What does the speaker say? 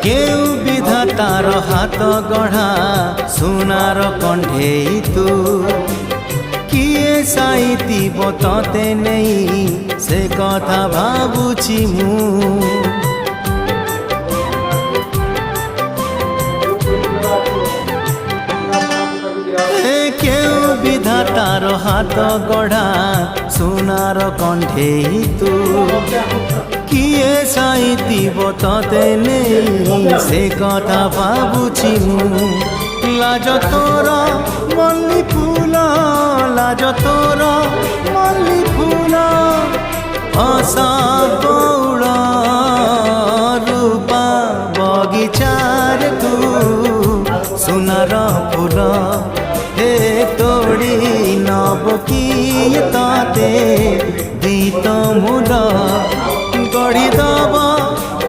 কেউ বিধাতার হাত গঢ়া সোনার কণ্ঠেই তু কিয়ে সাইতিব ততে নেই সে কথা ভাবুছি মু কেউ বিধাতার হাত গঢ়া সোনার কণ্ঠেই তু কিয়ে সাইতিব ততে নেই সে কথা ভাবুছি মু লাজ তোর মল্লি ফুল লাজ তোর মল্লি ফুল অসাব